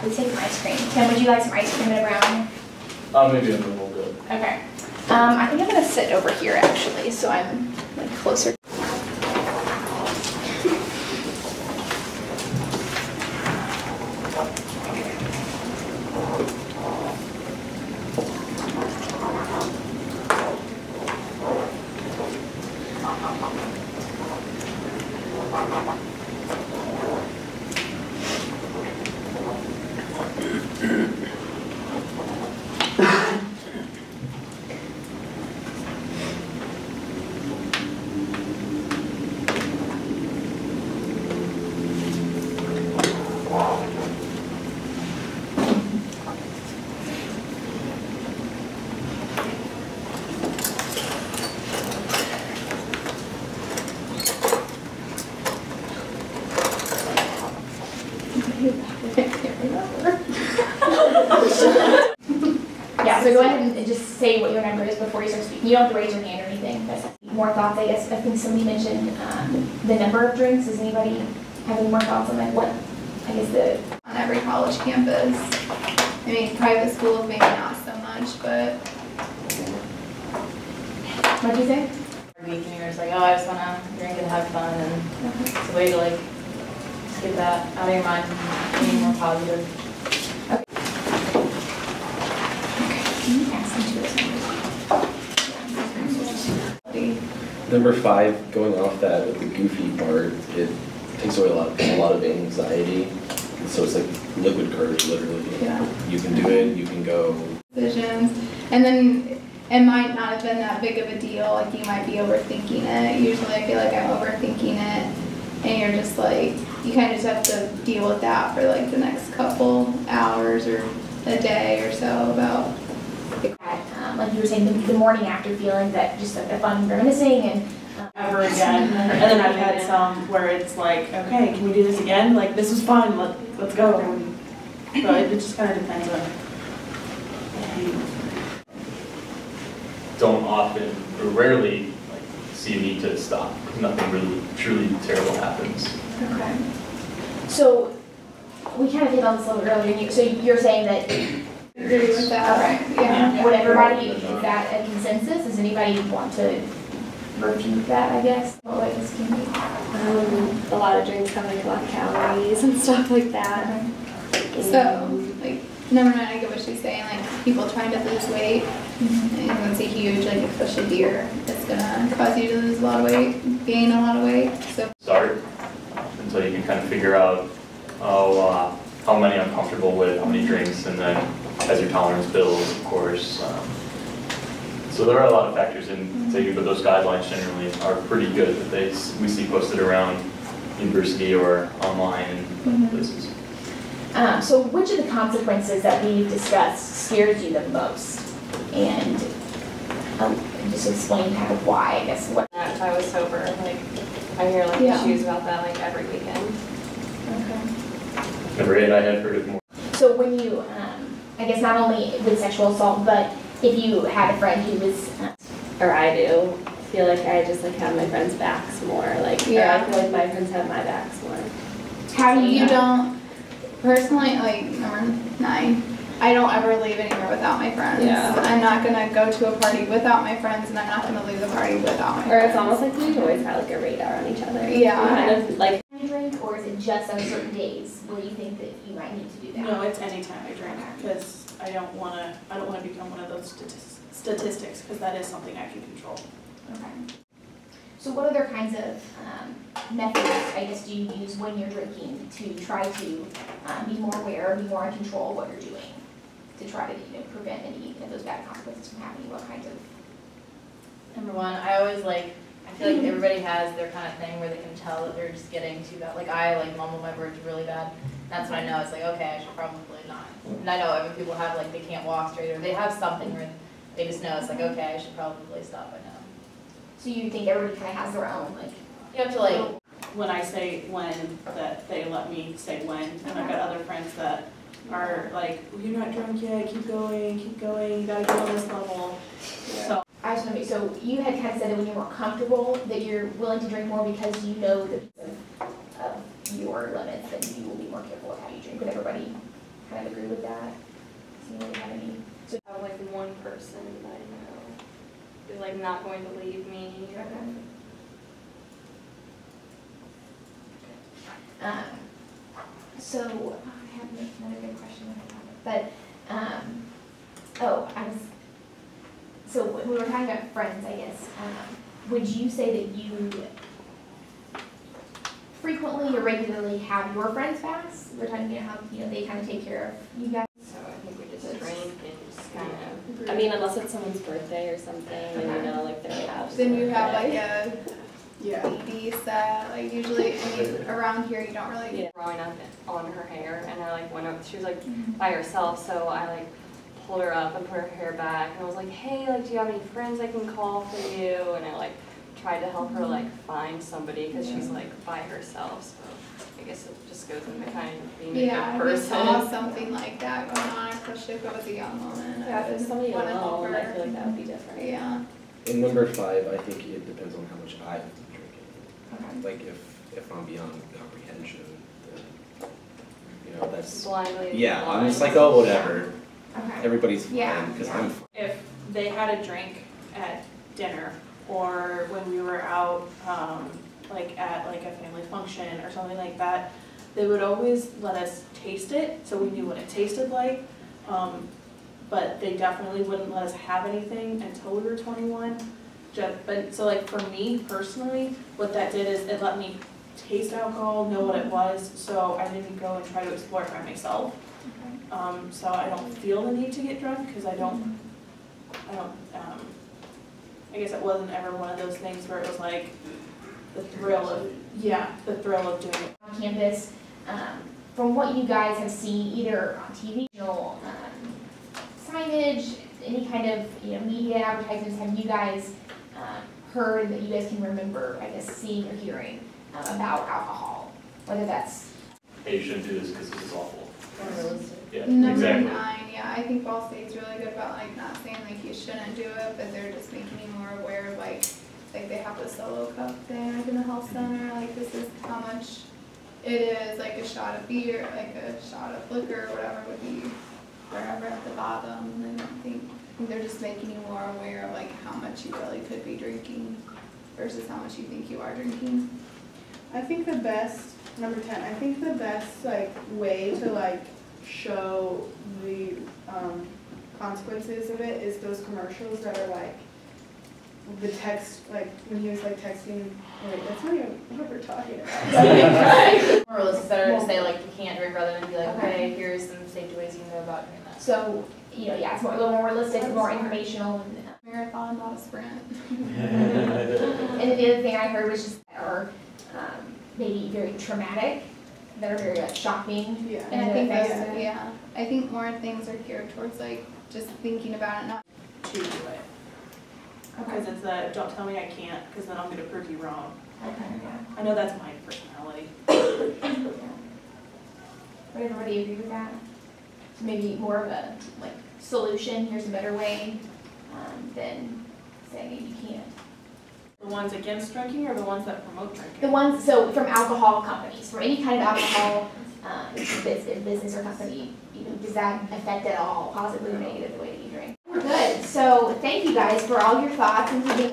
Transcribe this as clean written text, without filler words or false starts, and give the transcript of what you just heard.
Let's take some ice cream. Tim, would you like some ice cream and a brownie? Maybe a little bit. Okay. I think I'm gonna sit over here actually, so I'm like closer. Yeah, so go ahead and just say what your number is before you start speaking. You don't have to raise your hand or anything. That's more thoughts, I guess. I think somebody mentioned the number of drinks. Does anybody have any more thoughts on like what, I guess, on every college campus? I mean, private schools maybe not so much, but. What'd you say? Week and you're just like, oh, I just want to drink and have fun, and it's a way to like get that out of your mind and being more positive. Okay. Can you ask them to this? Number 5, going off that with the goofy part, it takes away a lot of anxiety. So it's like liquid courage, literally. Yeah. You can do it. You can go. Decisions, and then it might not have been that big of a deal. Like you might be overthinking it. Usually, I feel like I'm overthinking it, and you're just like you kind of just have to deal with that for like the next couple hours or a day or so about. Like you were saying, the morning after feeling that just like the fun reminiscing and ever again. And then I've had some where it's like, okay, can we do this again? Like this was fun. Let's go. So it just kind of depends on. Don't often or rarely like see a need to stop. Nothing really truly terrible happens. Okay. So we kind of hit on this a little earlier. So you're saying that. Agree with that. Okay. Yeah. Would everybody, is that a consensus? Does anybody want to refute that, I guess? What way this can be? A lot of drinks have like a lot of calories and stuff like that. So, like, never mind, I get what she's saying. Like, people trying to lose weight, and it's a huge, like, especially beer, it's gonna cause you to lose a lot of weight, gain a lot of weight. So Start until you can kind of figure out how many I'm comfortable with, how many drinks, and then as your tolerance builds, of course. So there are a lot of factors in taking, but those guidelines generally are pretty good that we see posted around university or online and places. So which of the consequences that we've discussed scares you the most? And just explain kind of why, I guess. What? If I was sober, like I hear like issues about that like every weekend. Okay. Number 8, I had heard it more. So when you, I guess not only with sexual assault, but if you had a friend who was, Or I do feel like I just like have my friends' backs more. Like or I feel like my friends have my backs more. how do you don't, personally, like, number 9, I don't ever leave anywhere without my friends. Yeah. I'm not gonna go to a party without my friends, and I'm not gonna leave the party without my Or friends. it's almost like we always have like a radar on each other. Yeah. We kind of like. drink, or is it just on certain days where you think that you might need to do that? No, it's anytime I drink because I don't want to become one of those statistics because that is something I can control. Okay. So what other kinds of methods, I guess, do you use when you're drinking to try to be more aware, be more in control of what you're doing, to try to prevent any of those bad consequences from happening? What kinds of? Number 1, I always like. I feel like everybody has their kind of thing where they can tell that they're just getting too bad. Like I like mumble my words really bad. That's when I know it's like, okay, I should probably not. And I know other people have like they can't walk straight or they have something where they just know it's like, okay, I should probably stop by now. So you think everybody kind of has their own, like? You have to like. When I say when, that they let me say when, and I've got other friends that are like, well, you're not drunk yet, keep going, you gotta get on this level. Yeah. So. I just want to, so you had kind of said that when you're more comfortable, that you're willing to drink more because you know the of your limits, then you will be more careful of how you drink. Would everybody kind of agree with that? So you don't have any, so, I have like one person that I know is like not going to leave me. So, I have another good question, but, so when we were talking about friends, I guess, would you say that you frequently or regularly have your friends' backs? We're talking about how, they kind of take care of you guys. So I think we just drink and just kind of. I mean, unless it's someone's birthday or something, and like they're absent. Then you have like Yeah. a baby set, like usually, I mean, around here you don't really. Yeah. Growing up on her hair, and I like went up, she was like by herself, so I like pulled her up and put her hair back, and I was like, hey, like, do you have any friends I can call for you? And I like tried to help her like find somebody, because she's like by herself, so I guess it just goes into kind of being a Yeah, good if you saw person. something like that going on, especially if it was a young woman. Yeah, if it's somebody wanna help alone, I her. feel like that would be different. Yeah. In number 5, I think it depends on how much I've been drinking. Okay. Like if I'm beyond comprehension, then, that's, Blindly. yeah, I'm just like, oh, whatever. Okay. Everybody's Yeah, fine, because yeah. I'm fine. If they had a drink at dinner, or when we were out, like at like a family function or something like that, they would always let us taste it, so we knew what it tasted like. But they definitely wouldn't let us have anything until we were 21. But so like for me personally, what that did is it let me taste alcohol, know what it was, so I didn't go and try to explore it by myself. So I don't feel the need to get drunk, because I guess it wasn't ever one of those things where it was like the thrill of doing it. On campus, from what you guys have seen, either on TV, signage, any kind of, media advertisements, have you guys, heard that you guys can remember, I guess, seeing or hearing, about alcohol? Whether that's, Hey, you shouldn't do this because this is awful. Unrealistic. Yeah, Number exactly. 9, yeah, I think Ball State's really good about like not saying like you shouldn't do it, but they're just making you more aware of like they have a solo cup thing like in the health center, like this is how much it is, like a shot of beer, like a shot of liquor, whatever would be wherever at the bottom. And I think they're just making you more aware of like how much you really could be drinking versus how much you think you are drinking. I think the best, number 10, I think the best like way to like show the consequences of it is those commercials that are like the text, like when he was like texting, wait, that's not even what we're talking about. More realistic, better to say like you can't drink rather than be like, Okay. okay, here's some safety ways you can go about doing that. so, yeah, it's more, a little more realistic, more informational, and, Marathon, not a sprint. and the other thing I heard was just that are, maybe very traumatic, that are very like shocking. Yeah. And I think that's, Yeah. yeah, I think more things are geared towards like just thinking about it, not To do it. Because it's a, don't tell me I can't, because then I'm gonna prove you wrong. Okay, yeah. I know that's my personality. Would everybody agree with that? So maybe more of a, like, solution, here's a better way, than saying you can't. The ones against drinking or the ones that promote drinking? The ones, so from alcohol companies, from any kind of alcohol, business or company, does that affect at all, positively or negatively, the way that you drink? We're good, so thank you guys for all your thoughts and for being